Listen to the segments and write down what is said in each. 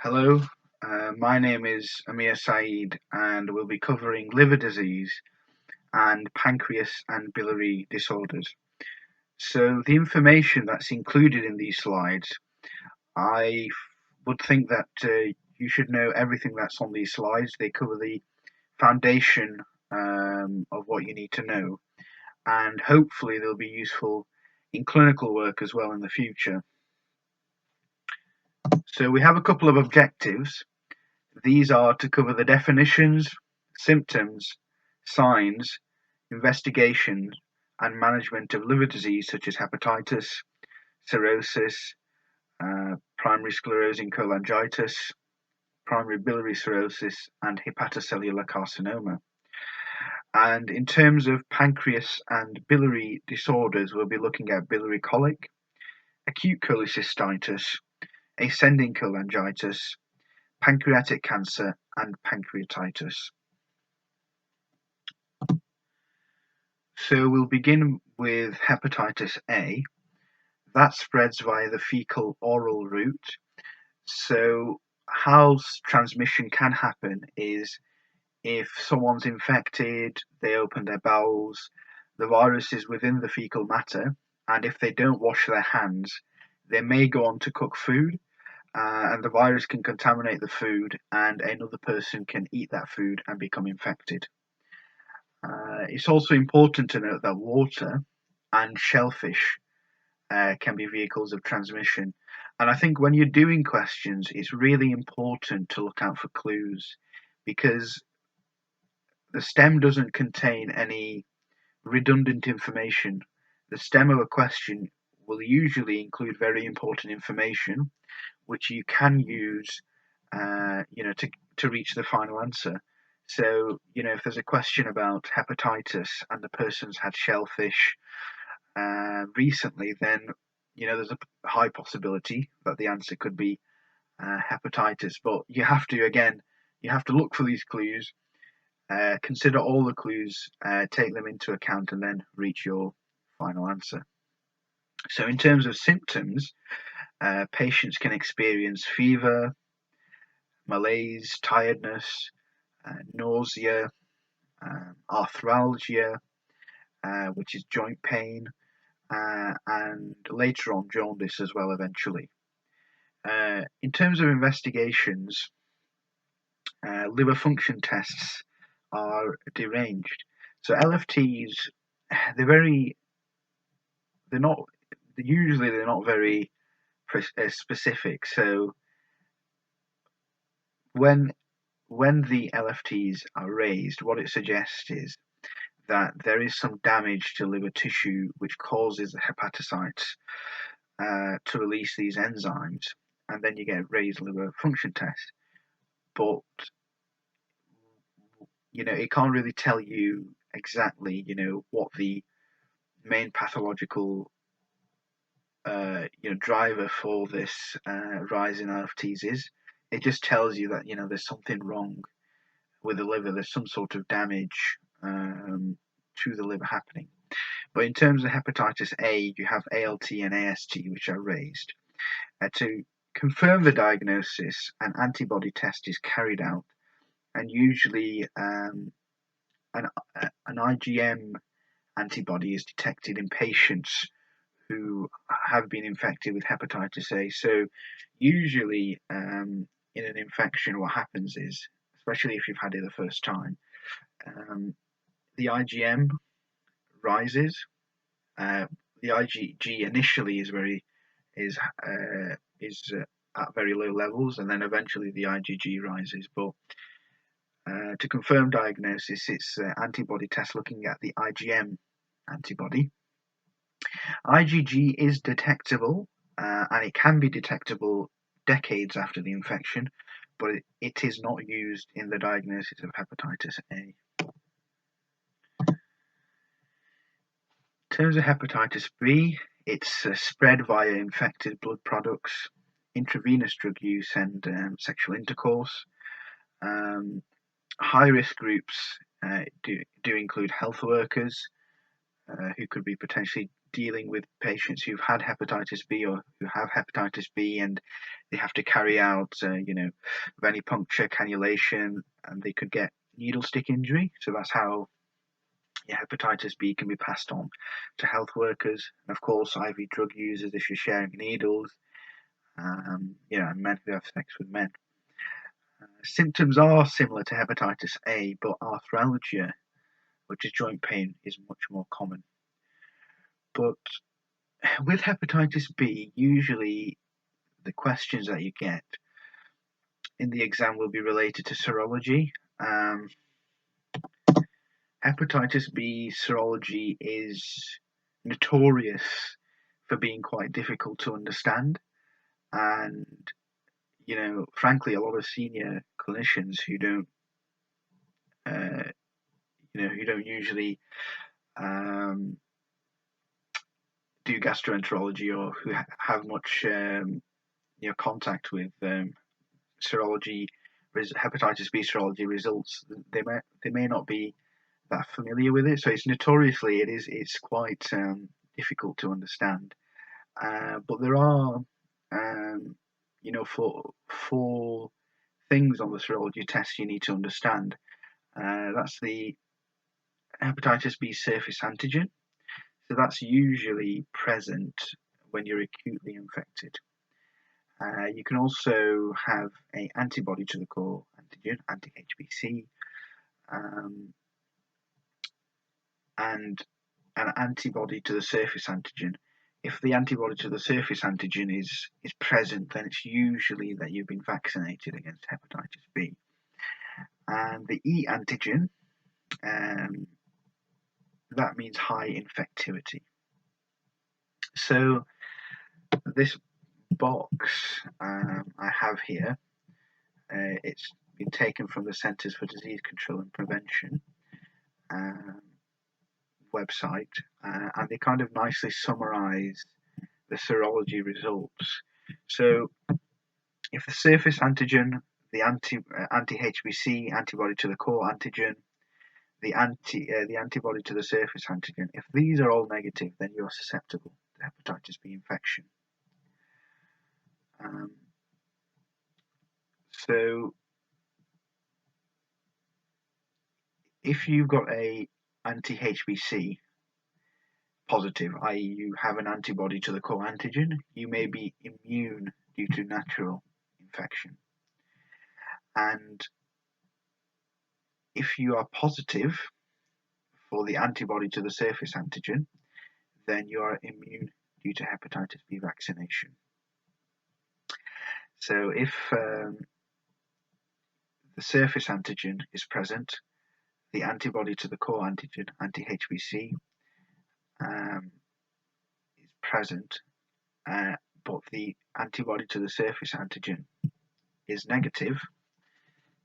Hello, my name is Aamir Saeed, and we'll be covering liver disease and pancreas and biliary disorders. So, the information that's included in these slides, I would think that you should know everything that's on these slides. They cover the foundation of what you need to know, and hopefully, they'll be useful in clinical work as well in the future. So, we have a couple of objectives. These are to cover the definitions, symptoms, signs, investigation, and management of liver disease such as hepatitis, cirrhosis, primary sclerosing cholangitis, primary biliary cirrhosis, and hepatocellular carcinoma. And in terms of pancreas and biliary disorders, we'll be looking at biliary colic, acute cholecystitis, ascending cholangitis, pancreatic cancer, and pancreatitis. So we'll begin with hepatitis A. That spreads via the fecal-oral route. So how transmission can happen is if someone's infected, they open their bowels, the virus is within the fecal matter, and if they don't wash their hands, they may go on to cook food, and the virus can contaminate the food, and another person can eat that food and become infected. It's also important to note that water and shellfish can be vehicles of transmission. And I think when you're doing questions, it's really important to look out for clues because the stem doesn't contain any redundant information. The stem of a question will usually include very important information, which you can use, to reach the final answer. So, if there's a question about hepatitis and the person's had shellfish recently, then there's a high possibility that the answer could be hepatitis. But you have to look for these clues, consider all the clues, take them into account, and then reach your final answer. So, in terms of symptoms, patients can experience fever, malaise, tiredness, nausea, arthralgia, which is joint pain, and later on jaundice as well eventually. In terms of investigations, liver function tests are deranged. So LFTs, they're not very specific. So when the LFTs are raised, what it suggests is that there is some damage to liver tissue which causes the hepatocytes to release these enzymes, and then you get raised liver function test. But it can't really tell you exactly what the main pathological driver for this rise in LFTs is. It just tells you that there's something wrong with the liver. There's some sort of damage to the liver happening. But in terms of hepatitis A, you have ALT and AST, which are raised. To confirm the diagnosis, an antibody test is carried out, and usually an IgM antibody is detected in patients who have been infected with hepatitis A. So usually in an infection, what happens is, especially if you've had it the first time, the IgM rises. The IgG initially is at very low levels, and then eventually the IgG rises. But to confirm diagnosis, it's antibody test looking at the IgM antibody. IgG is detectable, and it can be detectable decades after the infection, but it is not used in the diagnosis of hepatitis A. In terms of hepatitis B, it's spread via infected blood products, intravenous drug use, and sexual intercourse. High-risk groups do include health workers who could be potentially dealing with patients who've had hepatitis B or who have hepatitis B, and they have to carry out, venipuncture, cannulation, and they could get needle stick injury. So that's how hepatitis B can be passed on to health workers, and of course IV drug users if you're sharing needles, and men who have sex with men. Symptoms are similar to hepatitis A, but arthralgia, which is joint pain, is much more common. But with hepatitis B, usually the questions that you get in the exam will be related to serology. Hepatitis B serology is notorious for being quite difficult to understand, and frankly, a lot of senior clinicians who don't usually do gastroenterology or who have much contact with serology, hepatitis B serology results, they may not be that familiar with it. So it's quite difficult to understand. But there are four things on the serology test you need to understand. That's the hepatitis B surface antigen. So that's usually present when you're acutely infected. You can also have an antibody to the core antigen, anti-HBC, and an antibody to the surface antigen. If the antibody to the surface antigen is present, then it's usually that you've been vaccinated against hepatitis B. And the E antigen, that means high infectivity. So this box I have here, it's been taken from the Centers for Disease Control and Prevention website, and they kind of nicely summarize the serology results. So if the surface antigen, the anti-HBC antibody to the core antigen, the antibody to the surface antigen, if these are all negative, then you're susceptible to hepatitis B infection. So if you've got a anti-HBC positive, i.e. you have an antibody to the core antigen, you may be immune due to natural infection. And if you are positive for the antibody to the surface antigen, then you are immune due to hepatitis B vaccination. So if the surface antigen is present, the antibody to the core antigen, anti-HBC, is present, but the antibody to the surface antigen is negative,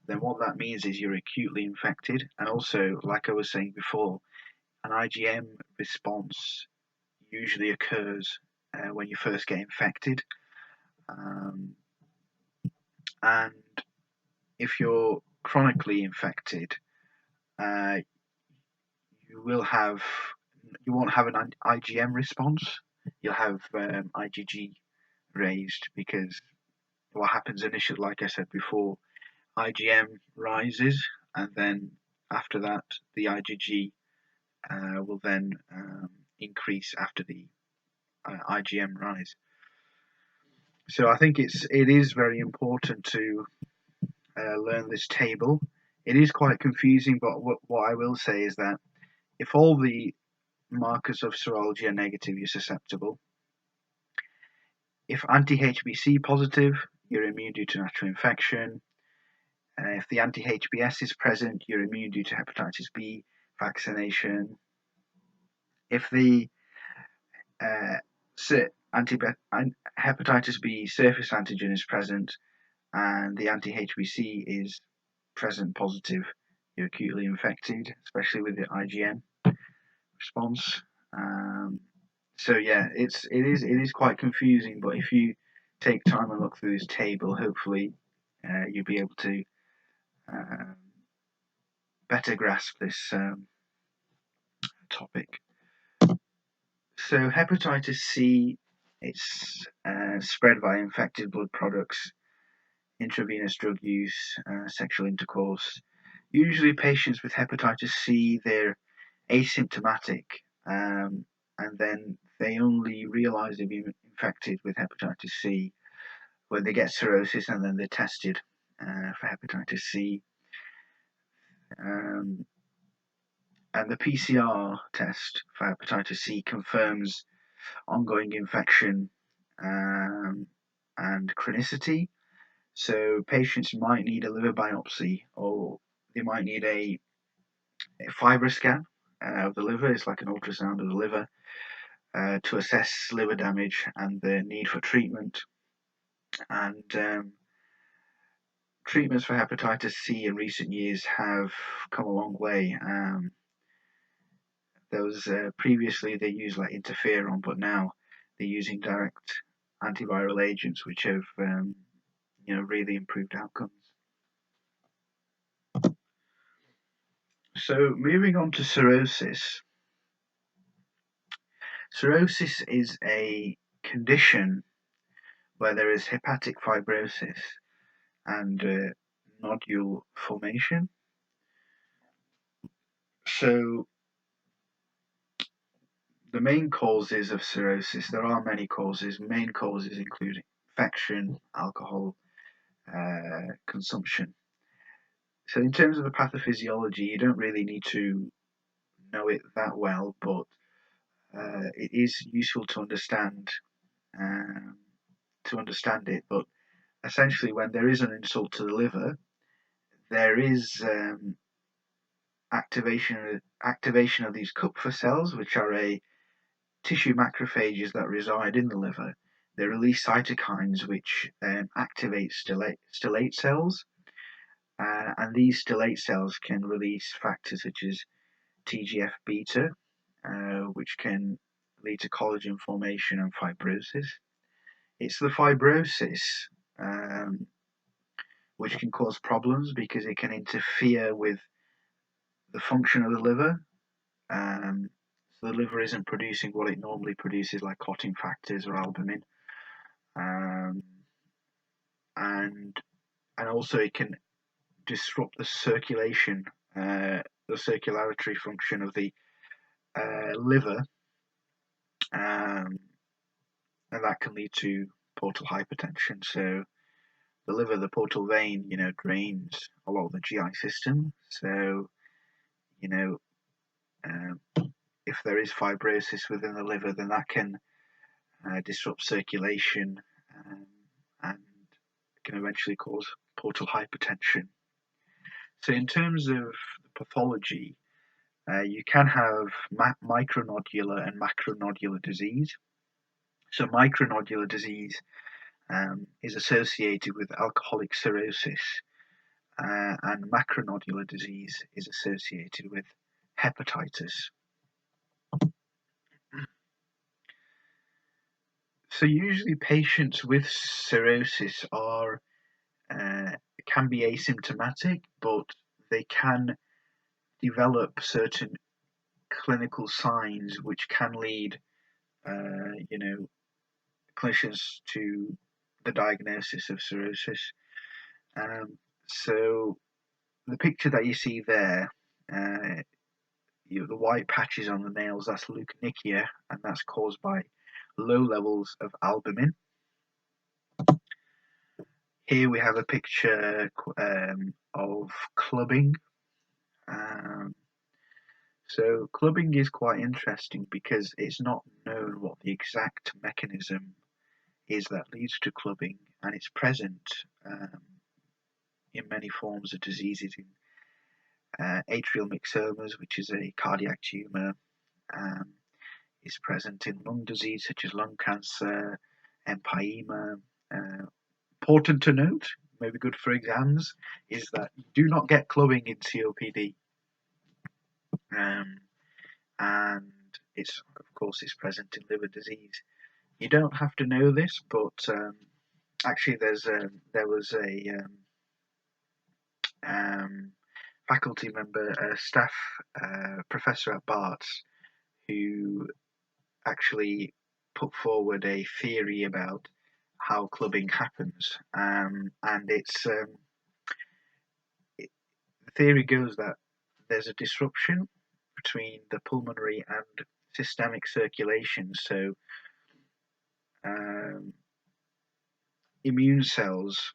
then what that means is you're acutely infected. And also, like I was saying before, an IgM response usually occurs when you first get infected. And if you're chronically infected, you won't have an IgM response. You'll have IgG raised, because what happens initially, like I said before, IgM rises, and then after that the IgG will then increase after the IgM rise. So I think it is very important to learn this table. It is quite confusing, but what I will say is that if all the markers of serology are negative, you're susceptible. If anti-HBC positive, you're immune due to natural infection. If the anti-HBS is present, you're immune due to hepatitis B vaccination. If the hepatitis B surface antigen is present and the anti-HBC is present positive, you're acutely infected, especially with the IgM response. So yeah, it is quite confusing, but if you take time and look through this table, hopefully you'll be able to better grasp this topic. So hepatitis C, it's spread by infected blood products, intravenous drug use, sexual intercourse. Usually patients with hepatitis C, they're asymptomatic, and then they only realise they've been infected with hepatitis C when they get cirrhosis, and then they're tested for hepatitis C. Um, and the PCR test for hepatitis C confirms ongoing infection and chronicity. So patients might need a liver biopsy, or they might need a fibroscan of the liver. It's like an ultrasound of the liver to assess liver damage and the need for treatment. And treatments for hepatitis C in recent years have come a long way. Previously they used like interferon, but now they're using direct antiviral agents, which have really improved outcomes. So moving on to cirrhosis. Cirrhosis is a condition where there is hepatic fibrosis and nodule formation. So the main causes of cirrhosis, there are many causes. Main causes include infection, alcohol consumption. So in terms of the pathophysiology, you don't really need to know it that well, but it is useful to understand it. But essentially, when there is an insult to the liver, there is activation of these Kupffer cells, which are a tissue macrophages that reside in the liver. They release cytokines which activate stellate cells, and these stellate cells can release factors such as TGF beta, which can lead to collagen formation and fibrosis. It's the fibrosis which can cause problems because it can interfere with the function of the liver. So the liver isn't producing what it normally produces, like clotting factors or albumin, and also it can disrupt the circulation, the circulatory function of the liver, and that can lead to portal hypertension. So the liver, the portal vein, drains a lot of the GI system. So, if there is fibrosis within the liver, then that can disrupt circulation and can eventually cause portal hypertension. So in terms of the pathology, you can have micronodular and macronodular disease. So micronodular disease is associated with alcoholic cirrhosis, and macronodular disease is associated with hepatitis. So usually patients with cirrhosis can be asymptomatic, but they can develop certain clinical signs which can lead, clinicians to the diagnosis of cirrhosis. So the picture that you see there, the white patches on the nails, that's leukonychia, and that's caused by low levels of albumin. Here we have a picture of clubbing. So clubbing is quite interesting because it's not known what the exact mechanism is that leads to clubbing, and it's present in many forms of diseases. In atrial myxomas, which is a cardiac tumour, is present in lung disease such as lung cancer, empyema. Important to note, maybe good for exams, is that you do not get clubbing in COPD. And it's, of course, it's present in liver disease. You don't have to know this, but actually there was a faculty member, a staff professor at Barts, who actually put forward a theory about how clubbing happens, and the theory goes that there's a disruption between the pulmonary and systemic circulation. So immune cells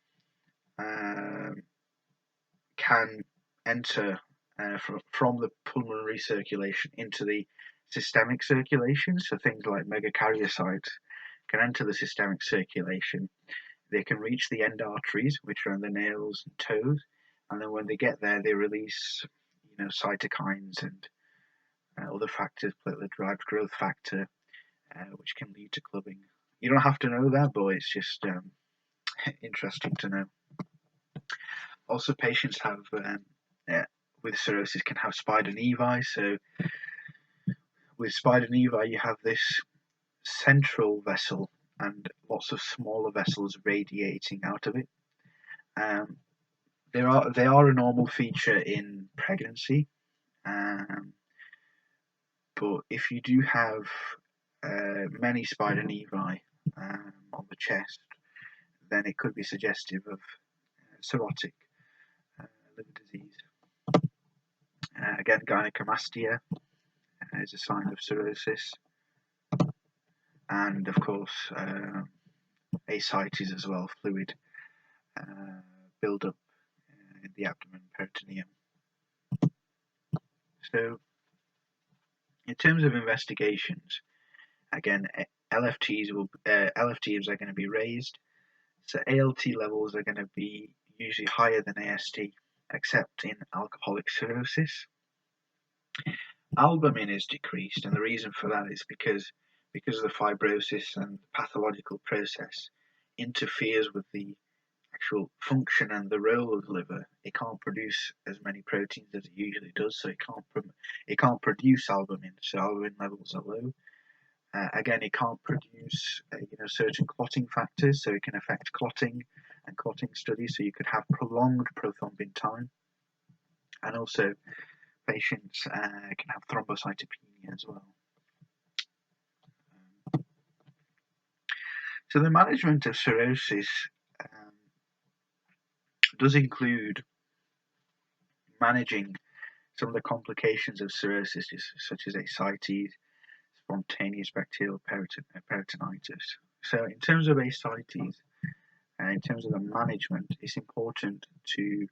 can enter from the pulmonary circulation into the systemic circulation. So things like megakaryocytes can enter the systemic circulation. They can reach the end arteries, which are in the nails and toes, and then when they get there, they release, cytokines and other factors, platelet-derived growth factor, which can lead to clubbing. You don't have to know that, but it's just interesting to know. Also, patients have with cirrhosis can have spider nevi. So with spider nevi, you have this central vessel and lots of smaller vessels radiating out of it. They are a normal feature in pregnancy, but if you do have many spider nevi on the chest, then it could be suggestive of cirrhotic liver disease. Again, gynecomastia is a sign of cirrhosis, and of course ascites as well, fluid build-up in the abdomen, peritoneum. So in terms of investigations, again, LFTs are going to be raised. So ALT levels are going to be usually higher than AST, except in alcoholic cirrhosis. Albumin is decreased, and the reason for that is because of the fibrosis and the pathological process interferes with the actual function and the role of the liver. It can't produce as many proteins as it usually does, so it can't produce albumin. So albumin levels are low. Again, it can't produce certain clotting factors, so it can affect clotting and clotting studies. So you could have prolonged prothrombin time, and also patients can have thrombocytopenia as well. So the management of cirrhosis does include managing some of the complications of cirrhosis, such as ascites, spontaneous bacterial peritonitis. So in terms of ascites, in terms of the management, it's important to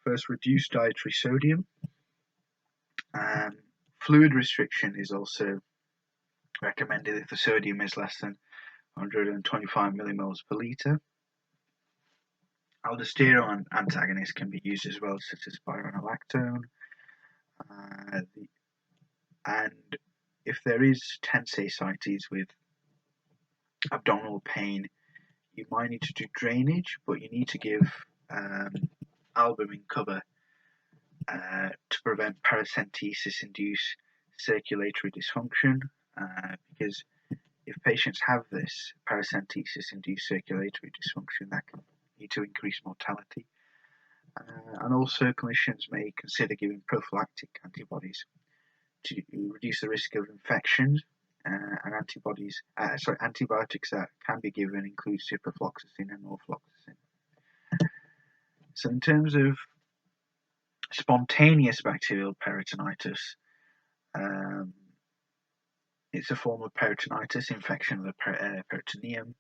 first reduce dietary sodium. Fluid restriction is also recommended if the sodium is less than 125 millimoles per litre. Aldosterone antagonists can be used as well, such as spironolactone. And if there is tense ascites with abdominal pain, you might need to do drainage, but you need to give albumin cover to prevent paracentesis-induced circulatory dysfunction, because if patients have this paracentesis-induced circulatory dysfunction, that can lead to increased mortality. And also, clinicians may consider giving prophylactic antibodies to reduce the risk of infections. And antibiotics that can be given include ciprofloxacin and norfloxacin. So in terms of spontaneous bacterial peritonitis, it's a form of peritonitis, infection of the peritoneum.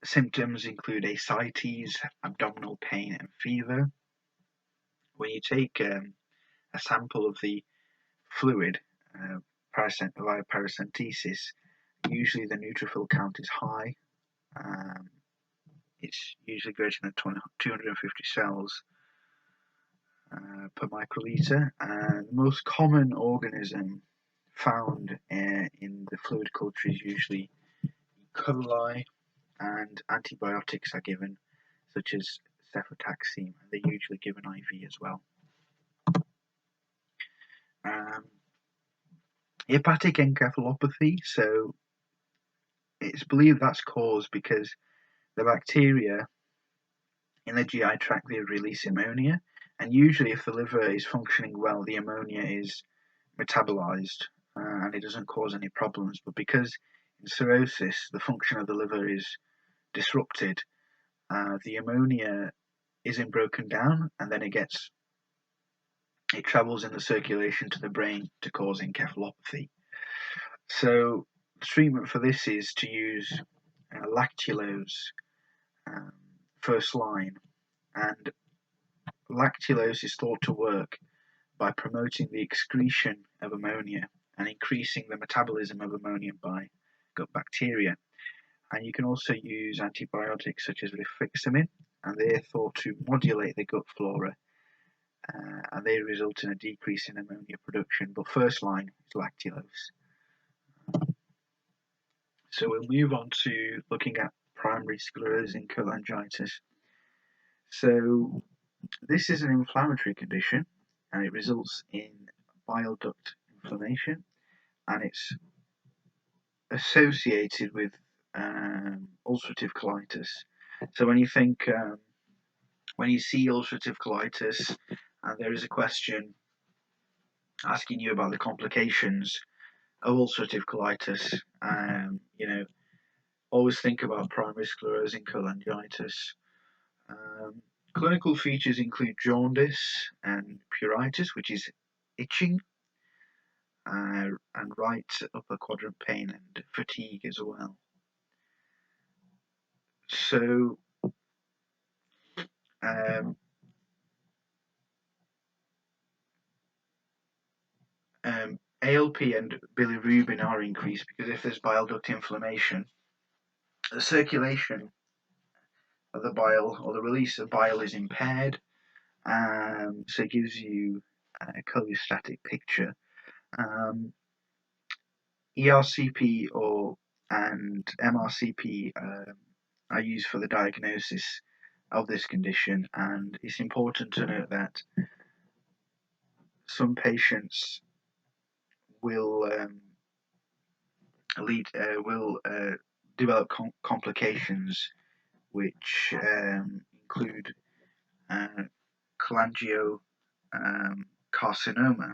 Symptoms include ascites, abdominal pain, and fever. When you take a sample of the fluid via paracentesis, usually the neutrophil count is high. It's usually greater than 250 cells per microliter. The most common organism found in the fluid culture is usually E. coli, and antibiotics are given, such as cefotaxime, and they're usually given IV as well. Hepatic encephalopathy, so it's believed that's caused because the bacteria in the GI tract, they release ammonia, and usually if the liver is functioning well, the ammonia is metabolized and it doesn't cause any problems. But because in cirrhosis the function of the liver is disrupted, the ammonia isn't broken down, and then it travels in the circulation to the brain to cause encephalopathy. So the treatment for this is to use lactulose first line, and lactulose is thought to work by promoting the excretion of ammonia and increasing the metabolism of ammonia by gut bacteria. And you can also use antibiotics such as rifaximin, and they're thought to modulate the gut flora, and they result in a decrease in ammonia production. But first line is lactulose. So we'll move on to looking at primary sclerosing cholangitis. So this is an inflammatory condition, and it results in bile duct inflammation, and it's associated with ulcerative colitis. So when you see ulcerative colitis, and there is a question asking you about the complications of ulcerative colitis, always think about primary sclerosing cholangitis. Clinical features include jaundice and pruritus, which is itching, and right upper quadrant pain and fatigue as well. So ALP and bilirubin are increased because if there's bile duct inflammation, the circulation of the bile or the release of bile is impaired, so it gives you a cholestatic picture. ERCP and MRCP are used for the diagnosis of this condition, and it's important to note that some patients will develop complications which include cholangiocarcinoma.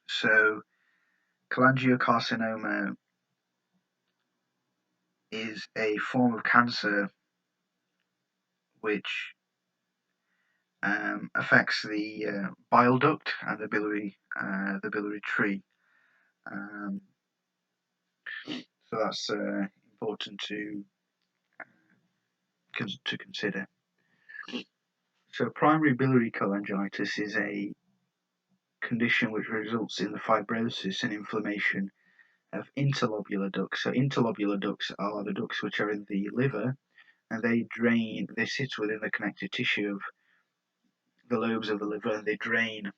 So cholangiocarcinoma is a form of cancer which affects the bile duct and the biliary tree. So that's important to consider. So primary biliary cholangitis is a condition which results in the fibrosis and inflammation of interlobular ducts. So interlobular ducts are the ducts which are in the liver, and they sit within the connective tissue of the lobes of the liver, and they drain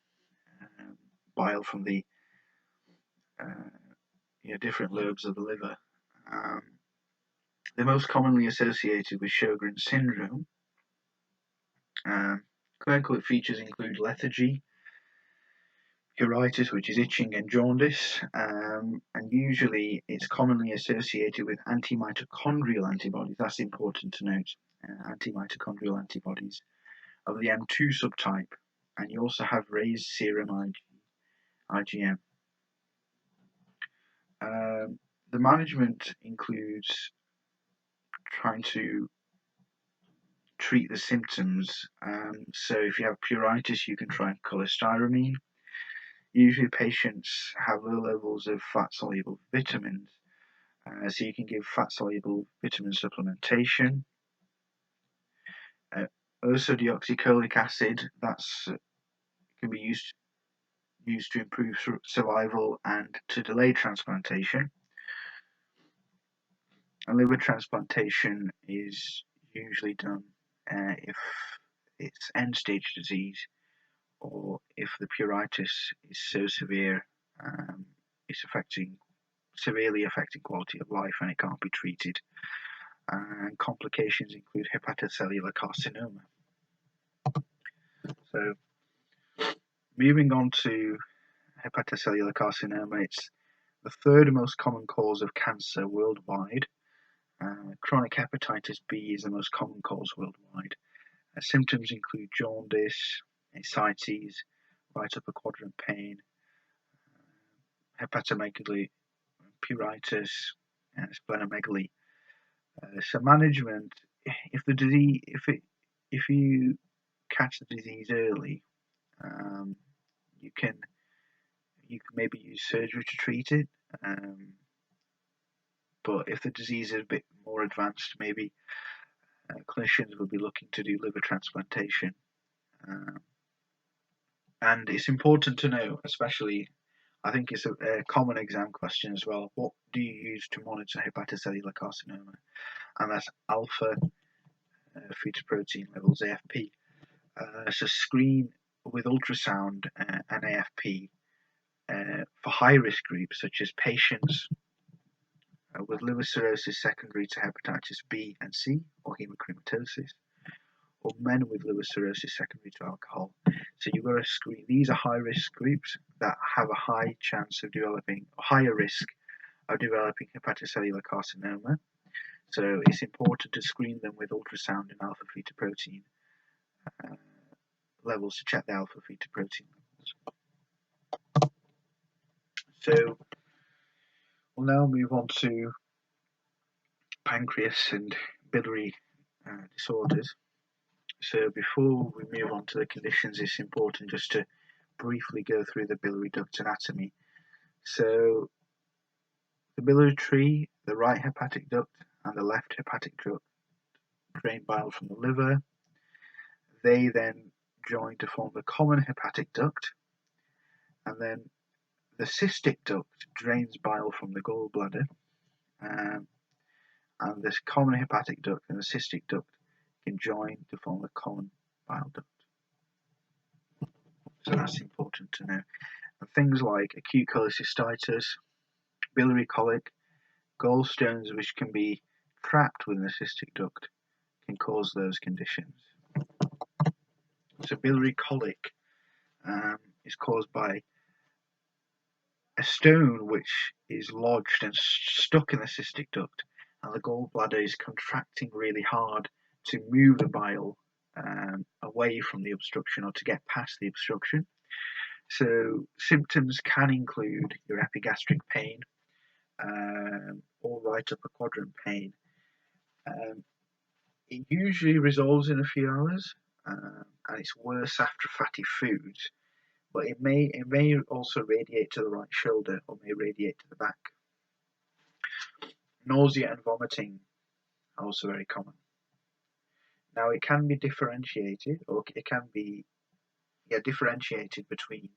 bile from the different lobes of the liver. They're most commonly associated with Sjogren's syndrome. Clinical features include lethargy, pruritus, which is itching, and jaundice, and usually it's commonly associated with antimitochondrial antibodies. That's important to note, antimitochondrial antibodies of the M2 subtype, and you also have raised serum IgM. The management includes trying to treat the symptoms. So if you have pruritus, you can try cholestyramine. Usually patients have low levels of fat-soluble vitamins, so you can give fat-soluble vitamin supplementation. Also deoxycholic acid, can be used to improve survival and to delay transplantation. And liver transplantation is usually done if it's end-stage disease, or if the pruritus is so severe it's severely affecting quality of life and it can't be treated. And complications include hepatocellular carcinoma. So moving on to hepatocellular carcinoma, it's the third most common cause of cancer worldwide. Chronic hepatitis B is the most common cause worldwide. Symptoms include jaundice, ascites, right upper quadrant pain, hepatomegaly, pruritus, splenomegaly. So management, if the disease, if you catch the disease early, you can maybe use surgery to treat it. But if the disease is a bit more advanced, maybe clinicians will be looking to do liver transplantation. And it's important to know, especially, I think it's a common exam question as well, what do you use to monitor hepatocellular carcinoma? And that's alpha fetoprotein levels, AFP. So screen with ultrasound and AFP for high-risk groups such as patients with liver cirrhosis secondary to hepatitis B and C or hemochromatosis, or men with liver cirrhosis secondary to alcohol. So you've got to screen. These are high-risk groups that have a high chance of developing, higher risk of developing hepatocellular carcinoma. So it's important to screen them with ultrasound and alpha fetoprotein levels to check the alpha fetoprotein levels. So we'll now move on to pancreas and biliary disorders. So before we move on to the conditions, it's important just to briefly go through the biliary duct anatomy. So the biliary tree, the right hepatic duct and the left hepatic duct drain bile from the liver. They then join to form the common hepatic duct, and then the cystic duct drains bile from the gallbladder, and this common hepatic duct and the cystic duct can join to form the common bile duct. So that's important to know. And things like acute cholecystitis, biliary colic, gallstones which can be trapped within the cystic duct can cause those conditions. So biliary colic is caused by a stone which is lodged and stuck in the cystic duct, and the gallbladder is contracting really hard to move the bile away from the obstruction or to get past the obstruction. So symptoms can include your epigastric pain or right upper quadrant pain. It usually resolves in a few hours, and it's worse after fatty foods, but it may also radiate to the right shoulder or may radiate to the back. Nausea and vomiting are also very common. Now it can be differentiated, or it can be differentiated between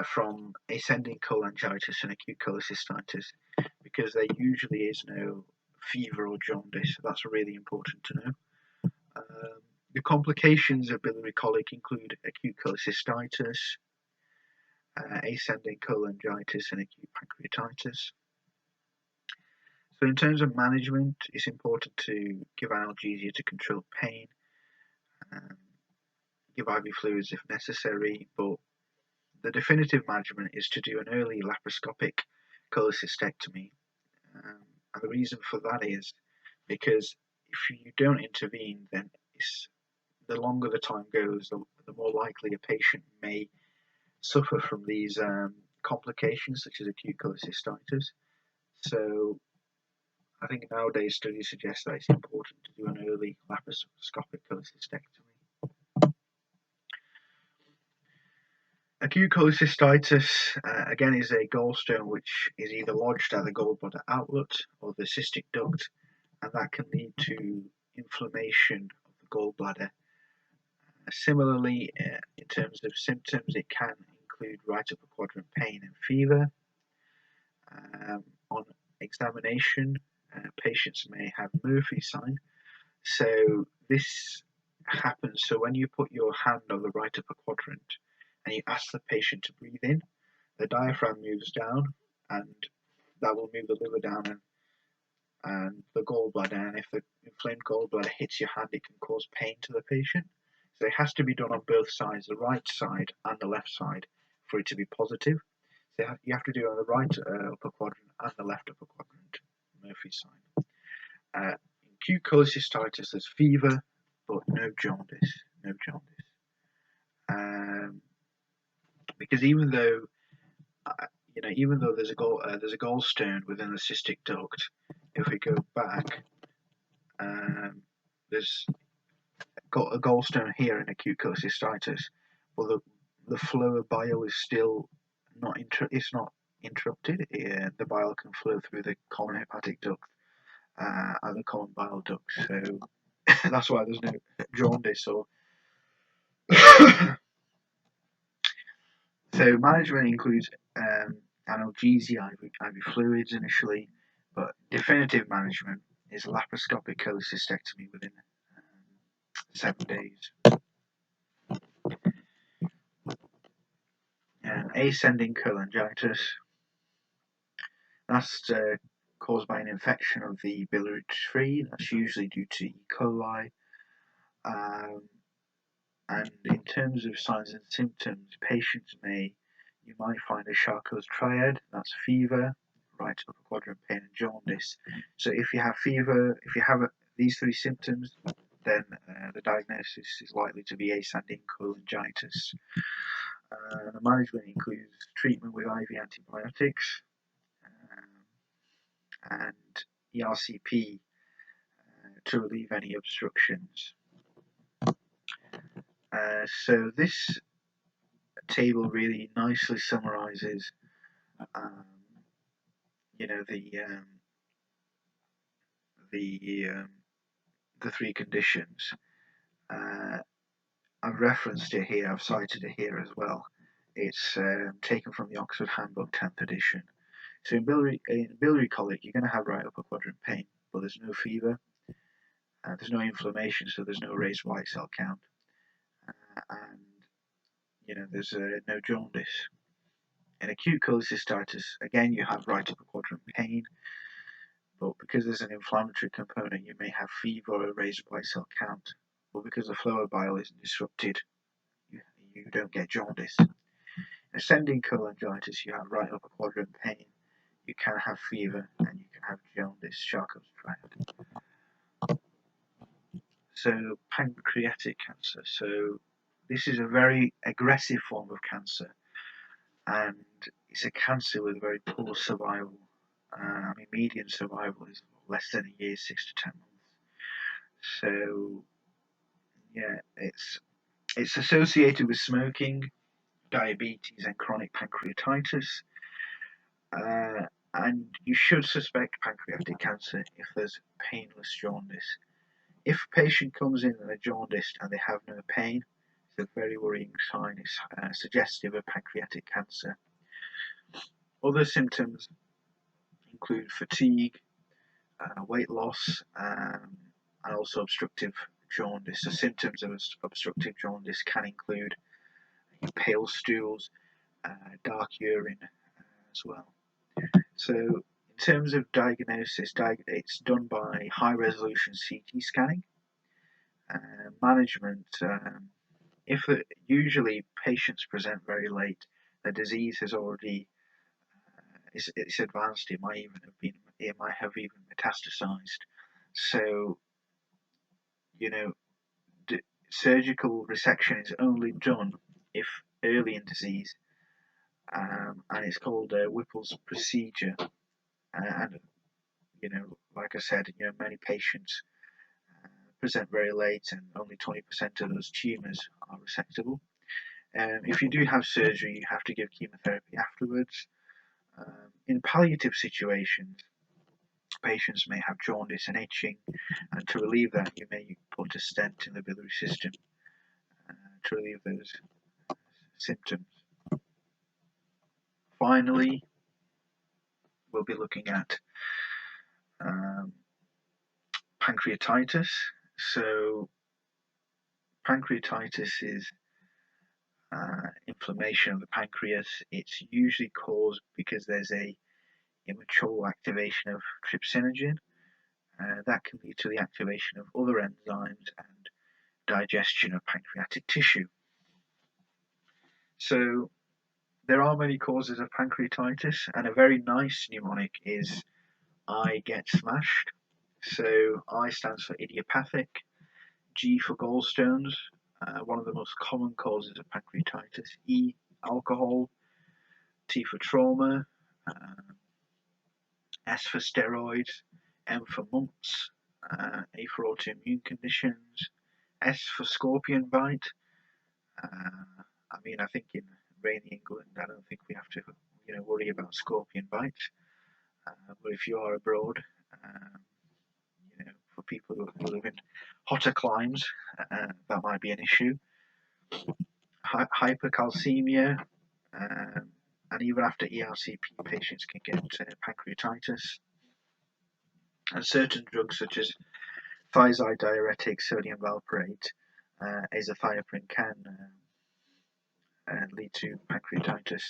from ascending cholangitis and acute cholecystitis, because there usually is no fever or jaundice. So that's really important to know. The complications of biliary colic include acute cholecystitis, ascending cholangitis, and acute pancreatitis. So in terms of management, it's important to give analgesia to control pain, give IV fluids if necessary, but the definitive management is to do an early laparoscopic cholecystectomy. And the reason for that is because if you don't intervene, then the longer the time goes, the more likely a patient may suffer from these complications such as acute cholecystitis. So I think nowadays studies suggest that it's important to do an early laparoscopic cholecystectomy. Acute cholecystitis, again, is a gallstone which is either lodged at the gallbladder outlet or the cystic duct, and that can lead to inflammation of the gallbladder. Similarly, in terms of symptoms, it can include right upper quadrant pain and fever. On examination, patients may have Murphy's sign. So this happens, so when you put your hand on the right upper quadrant and you ask the patient to breathe in, the diaphragm moves down, and that will move the liver down and the gallbladder, and if the inflamed gallbladder hits your hand, it can cause pain to the patient. So it has to be done on both sides, the right side and the left side, for it to be positive. So you have to do it on the right upper quadrant and the left upper quadrant, Murphy's sign. Acute cholecystitis, there's fever, but no jaundice. Because even though even though there's a gallstone within the cystic duct, if we go back, there's got a gallstone here in acute cholecystitis, but the flow of bile is still it's not interrupted. The bile can flow through the common hepatic duct and the common bile duct, so that's why there's no jaundice or. So management includes analgesia, IV fluids initially, but definitive management is laparoscopic cholecystectomy within 7 days. Ascending cholangitis, that's caused by an infection of the biliary tree. That's usually due to E. coli. And in terms of signs and symptoms, patients you might find a Charcot's triad. That's fever, right upper quadrant pain, and jaundice. So if you have fever, if you have these 3 symptoms, then the diagnosis is likely to be ascending cholangitis. The management includes treatment with IV antibiotics and ERCP to relieve any obstructions. So this table really nicely summarizes the 3 conditions. I've referenced it here, I've cited it here as well. It's taken from the Oxford Handbook 10th edition. So in biliary colic, you're going to have right upper quadrant pain, but there's no fever, there's no inflammation, so there's no raised white cell count, and there's no jaundice. In acute cholecystitis, again, you have right upper quadrant pain, but because there's an inflammatory component, you may have fever or a raised white cell count, but because the flow of bile isn't disrupted, you don't get jaundice. In ascending cholangitis, you have right upper quadrant pain, you can have fever, and you can have jaundice, Charcot's triad. So pancreatic cancer. So this is a very aggressive form of cancer, and it's a cancer with very poor survival. Median survival is less than a year, 6 to 10 months. So yeah, it's associated with smoking, diabetes, and chronic pancreatitis. And you should suspect pancreatic cancer if there's painless jaundice. If a patient comes in and they're jaundiced and they have no pain, it's a very worrying sign. It's suggestive of pancreatic cancer. Other symptoms include fatigue, weight loss, and also obstructive jaundice. The symptoms of obstructive jaundice can include pale stools, dark urine as well. So in terms of diagnosis, it's done by high-resolution CT scanning. Management, usually patients present very late, the disease has already it's advanced. It might have even metastasized. So surgical resection is only done if early in disease, and it's called a Whipple's procedure. And like I said, many patients present very late, and only 20% of those tumours are resectable. If you do have surgery, you have to give chemotherapy afterwards. In palliative situations, patients may have jaundice and itching, and to relieve that, you may put a stent in the biliary system to relieve those symptoms. Finally, we'll be looking at pancreatitis. So pancreatitis is inflammation of the pancreas. It's usually caused because there's a immature activation of trypsinogen. That can lead to the activation of other enzymes and digestion of pancreatic tissue. So there are many causes of pancreatitis, and a very nice mnemonic is I get smashed. So I stands for idiopathic, G for gallstones, one of the most common causes of pancreatitis, E, alcohol, T for trauma, S for steroids, M for mumps, A for autoimmune conditions, S for scorpion bite. I mean, I think in rainy England, I don't think we have to, worry about scorpion bites. But if you are abroad, for people who live in hotter climes, that might be an issue. Hypercalcemia, and even after ERCP, patients can get pancreatitis. And certain drugs such as thiazide diuretic, sodium valproate, azathioprine can lead to pancreatitis.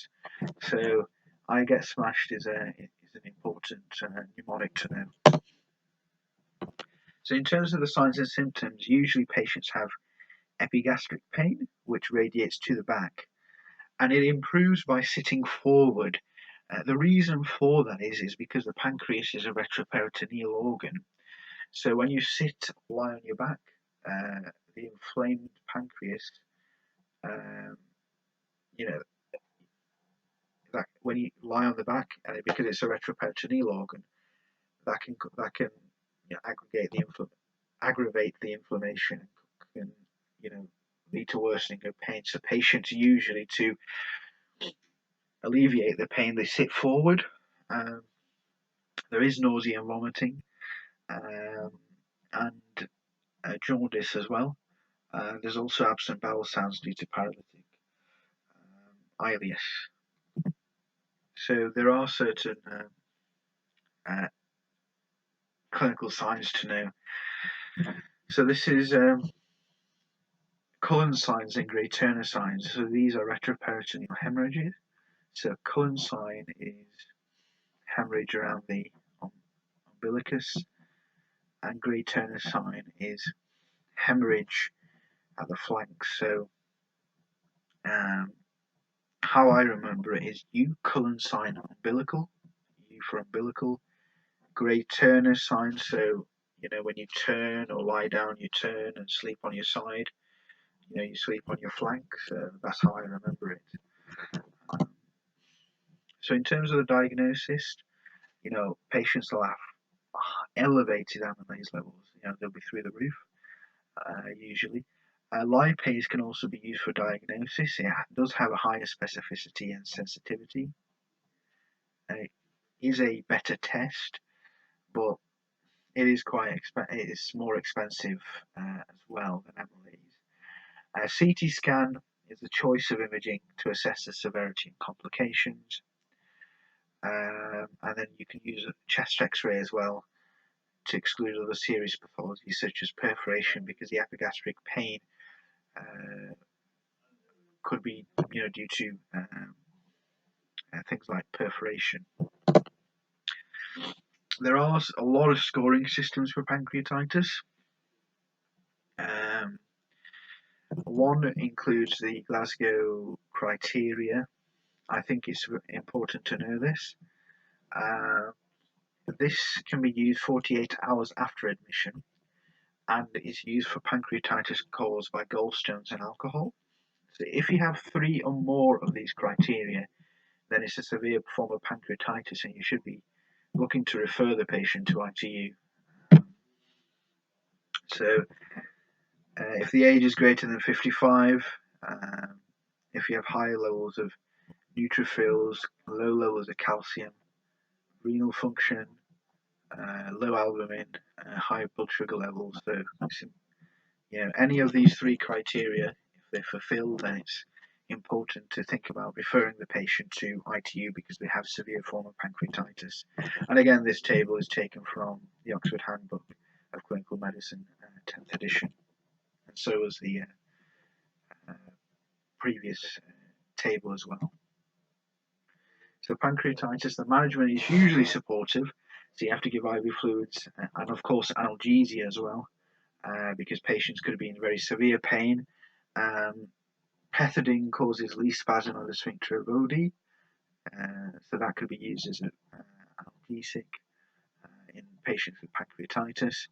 So I get smashed is an important mnemonic to know. So in terms of the signs and symptoms, usually patients have epigastric pain, which radiates to the back, and it improves by sitting forward. The reason for that is because the pancreas is a retroperitoneal organ. So when you lie on your back, the inflamed pancreas, that when you lie on the back, because it's a retroperitoneal organ, that can aggravate the inflammation, can lead to worsening of pain. So patients usually, to alleviate the pain, they sit forward. There is nausea and vomiting, and jaundice as well. There's also absent bowel sounds due to paralytic ileus. So there are certain clinical signs to know. So this is Cullen signs and Gray Turner signs. So these are retroperitoneal hemorrhages. So Cullen sign is hemorrhage around the umbilicus, and Gray Turner sign is hemorrhage at the flanks. So how I remember it is U Cullen sign umbilical, U for umbilical, Gray Turner sign. So when you turn or lie down, you turn and sleep on your side. You sleep on your flank. So that's how I remember it. So in terms of the diagnosis, patients will have elevated amylase levels. They'll be through the roof, usually. Lipase can also be used for diagnosis. It does have a higher specificity and sensitivity. It is a better test, but it is it is more expensive as well than amylase. CT scan is the choice of imaging to assess the severity and complications. And then you can use a chest x-ray as well to exclude other serious pathologies such as perforation, because the epigastric pain could be due to things like perforation. There are a lot of scoring systems for pancreatitis. One includes the Glasgow criteria. I think it's important to know this. This can be used 48 hours after admission, and is used for pancreatitis caused by gallstones and alcohol. So if you have 3 or more of these criteria, then it's a severe form of pancreatitis, and you should be looking to refer the patient to ITU. So if the age is greater than 55, if you have high levels of neutrophils, low levels of calcium, renal function, low albumin, high blood sugar levels, so any of these 3 criteria, if they're fulfilled, then it's important to think about referring the patient to ITU because they have severe form of pancreatitis. And again, this table is taken from the Oxford Handbook of Clinical Medicine, 10th edition, and so was the previous table as well. So pancreatitis, the management is usually supportive, so you have to give IV fluids and of course analgesia as well, because patients could be in very severe pain. Pethidine causes least spasm of the sphincter of Oddi, so that could be used as an analgesic in patients with pancreatitis.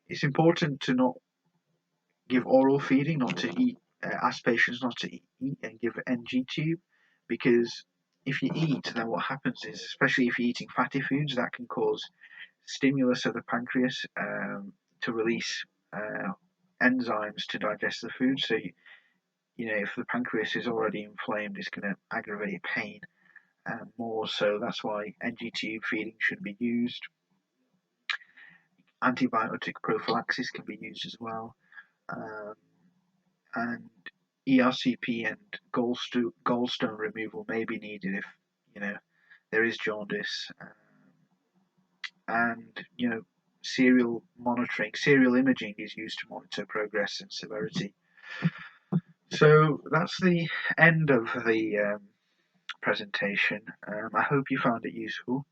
It's important to not give oral feeding, not to eat, ask patients not to eat and give NG tube, because if you eat, then what happens is, especially if you're eating fatty foods, that can cause stimulus of the pancreas to release enzymes to digest the food. So, if the pancreas is already inflamed, it's going to aggravate pain more. So that's why NG tube feeding should be used. Antibiotic prophylaxis can be used as well. And ERCP and gallstone removal may be needed if there is jaundice, and serial imaging is used to monitor progress and severity. So that's the end of the presentation. I hope you found it useful,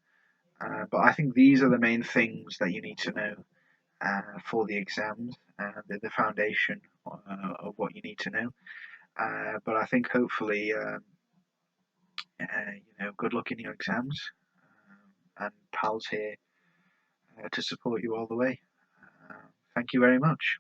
but I think these are the main things that you need to know for the exams, and the foundation of what you need to know. But I think hopefully, good luck in your exams, and PAL's here to support you all the way. Thank you very much.